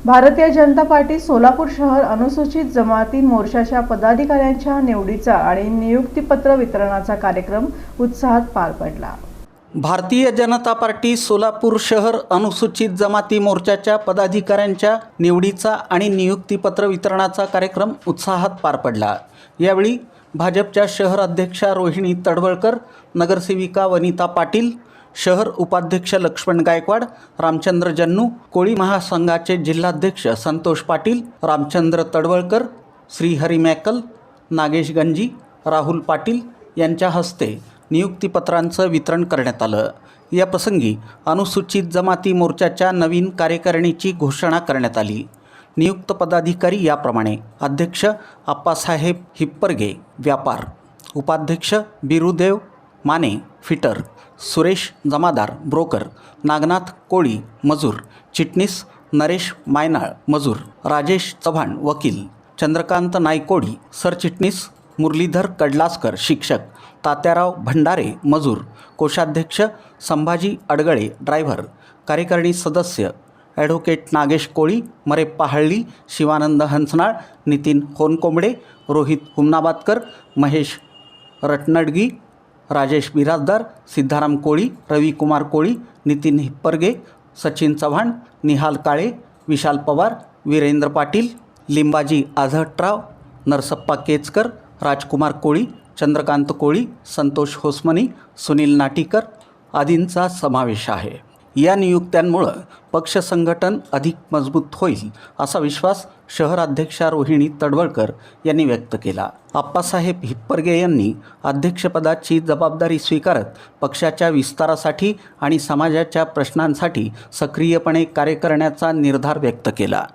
Bharatiya Janata party Solapur शहर अनुसूचित जमाती मोर्चाच्या पदाधिकाऱ्यांच्या निवडीचा आणि नियुक्तीपत्र वितरणाचा कार्यक्रम उत्साहात पार पडला। भारतीय जनता पार्टी सोलापूर शहर अनुसूचित जमाती मोर्चाच्या पदाधिकाऱ्यांच्या निवडीचा आणि नियुक्तीपत्र वितरणाचा कार्यक्रम उत्साहात पार पडला। यावेळी भाजपच्या शहर अध्यक्षा रोहिणी तडवळकर, नगरसेविका वनिता पाटील, शहर उपाध्यक्ष लक्ष्मण गायकवाड, रामचंद्र जन्नू, कोळी महासंघाचे जिल्हाध्यक्ष संतोष पाटील, रामचंद्र तडवळकर, श्रीहरी मॅकल, नागेश गंजी, राहुल पाटील यांच्या हस्ते नियुक्तीपत्रांचं वितरण करण्यात आलं। या प्रसंगी अनुसूचित जमाती मोर्चाच्या नवीन कार्यकारिणीची घोषणा करण्यात आली। नियुक्त पदाधिकारी याप्रमाणे: अध्यक्ष आप्पासाहेब हिप्परगे, व्यापार; उपाध्यक्ष बिरुदेव माने, फिटर; सुरेश जमादार, ब्रोकर; नागनाथ कोळी, मजूर; चिटणीस नरेश मायनाळ, मजूर; राजेश चव्हाण, वकील; चंद्रकांत नायकोडी, सरचिटणीस; मुरलीधर कडलासकर, शिक्षक; तात्याराव भंडारे, मजूर; कोषाध्यक्ष संभाजी अडगळे, ड्रायव्हर; कार्यकारिणी सदस्य ॲडव्होकेट नागेश कोळी, मरेप्पा हळ्ळी, शिवानंद हंसनाळ, नितीन होनकोंबडे, रोहित हुमनाबादकर, महेश रटनडगी, राजेश बिराजदार, सिद्धाराम कोळी, रविकुमार कोळी, नितीन हिप्परगे, सचिन चव्हाण, निहाल काळे, विशाल पवार, वीरेंद्र पाटील, लिंबाजी आझटराव, नरसप्पा केचकर, राजकुमार कोळी, चंद्रकांत कोळी, संतोष होसमनी, सुनील नाटीकर आदींचा समावेश आहे। या नियुक्त्यांमुळे पक्ष संघटन अधिक मजबूत होईल असा विश्वास शहराध्यक्षा रोहिणी तडवळकर यांनी व्यक्त केला। आप्पासाहेब हिप्परगे यांनी अध्यक्षपदाची जबाबदारी स्वीकारत पक्षाच्या विस्तारासाठी आणि समाजाच्या प्रश्नांसाठी सक्रियपणे कार्य करण्याचा निर्धार व्यक्त केला।